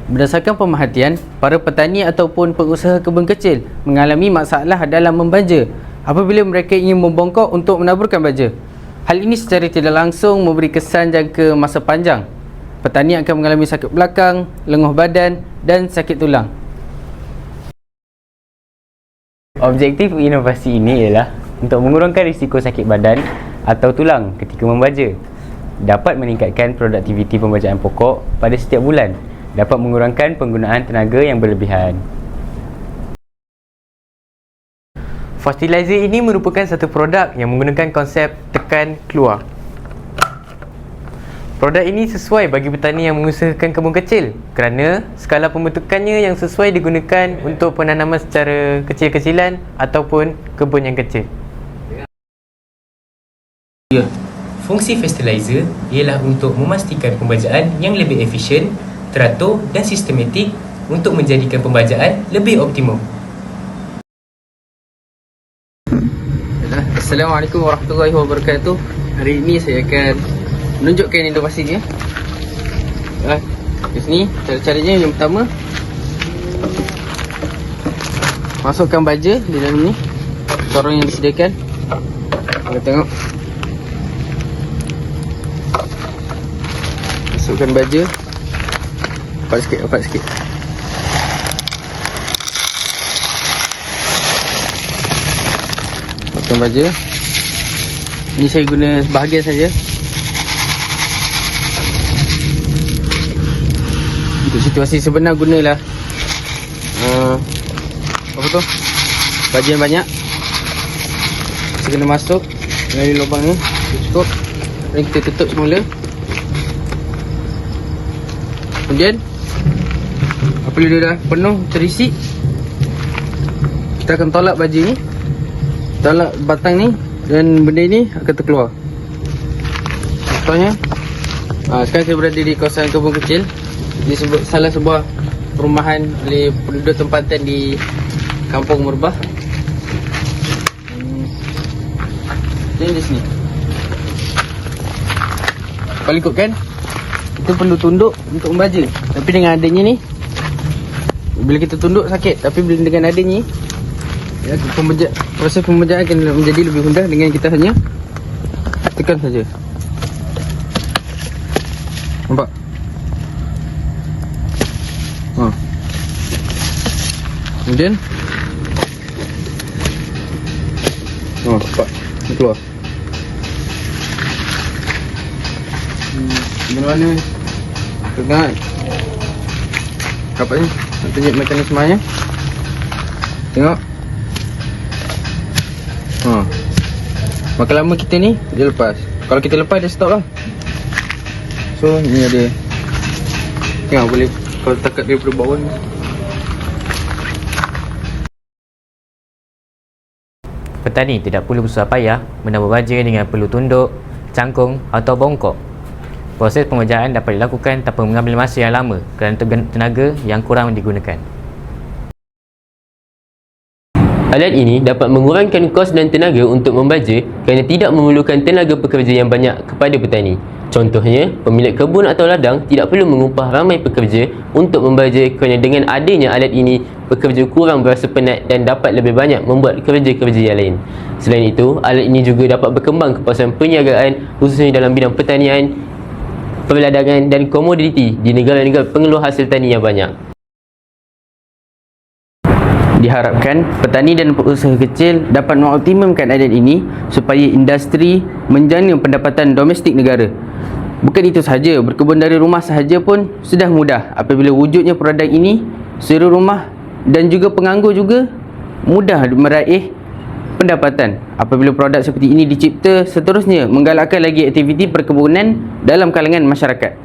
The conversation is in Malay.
Berdasarkan pemerhatian, para petani ataupun pengusaha kebun kecil mengalami masalah dalam membaja apabila mereka ingin membongkok untuk menaburkan baja. Hal ini secara tidak langsung memberi kesan jangka masa panjang. Petani akan mengalami sakit belakang, lenguh badan dan sakit tulang. Objektif inovasi ini ialah untuk mengurangkan risiko sakit badan atau tulang ketika membaja, dapat meningkatkan produktiviti pembajaan pokok pada setiap bulan, dapat mengurangkan penggunaan tenaga yang berlebihan. Fertilizer ini merupakan satu produk yang menggunakan konsep tekan keluar. Produk ini sesuai bagi petani yang mengusahakan kebun kecil kerana skala pembentukannya yang sesuai digunakan untuk penanaman secara kecil-kecilan ataupun kebun yang kecil. Fungsi fertilizer ialah untuk memastikan pembajaan yang lebih efisien, teratur dan sistematik untuk menjadikan pembajaan lebih optimum. Assalamualaikum warahmatullahi wabarakatuh. Hari ini saya akan menunjukkan inovasinya. Di sini cara-caranya yang pertama, masukkan baja di dalam ni, corong yang disediakan. Kita tengok. Masukkan baja. Rapat sikit. Masukkan baja. Ini saya guna sebahagian saja. Untuk situasi sebenar gunalah baja yang banyak. Kita kena masuk melalui lubang ni, cukup. Dan kita tutup semula. Kemudian apabila dia dah penuh terisi, kita akan tolak baja ni, tolak batang ni, dan benda ni akan terkeluar. Contohnya, sekarang saya berada di kawasan kebun kecil di salah sebuah perumahan oleh penduduk tempatan di Kampung Merbah. Ini di sini. Kalau ikutkan, kita perlu tunduk untuk membaja. Tapi dengan adanya ni, bila kita tunduk sakit. Tapi bila dengan adanya ni, proses pembajaan akan menjadi lebih mudah dengan kita hanya tekan saja. Nampak? Kemudian nampak? Dia keluar. Mana-mana pegang rapat ni. Nak tunjuk mekanismenya. Tengok. Makin lama kita ni, dia lepas. Kalau kita lepas, dia stop lah. So, ni ada. Tengok boleh. Kalau takat daripada bawah ni. Petani tidak perlu bersusah payah menabur baja dengan perlu tunduk, cangkung atau bongkok. Proses pembajaan dapat dilakukan tanpa mengambil masa yang lama kerana tenaga yang kurang digunakan. Alat ini dapat mengurangkan kos dan tenaga untuk membaja kerana tidak memerlukan tenaga pekerja yang banyak kepada petani. Contohnya, pemilik kebun atau ladang tidak perlu mengupah ramai pekerja untuk membaja kerana dengan adanya alat ini, pekerja kurang berasa penat dan dapat lebih banyak membuat kerja-kerja yang lain. Selain itu, alat ini juga dapat berkembang ke kawasan perniagaan khususnya dalam bidang pertanian, perladangan dan komoditi di negara-negara pengeluar hasil tani yang banyak. Diharapkan petani dan pengusaha kecil dapat mengoptimumkan alat ini supaya industri menjana pendapatan domestik negara. Bukan itu sahaja, berkebun dari rumah sahaja pun sudah mudah apabila wujudnya produk ini. Suri rumah dan juga penganggur juga mudah meraih pendapatan apabila produk seperti ini dicipta, seterusnya menggalakkan lagi aktiviti perkebunan dalam kalangan masyarakat.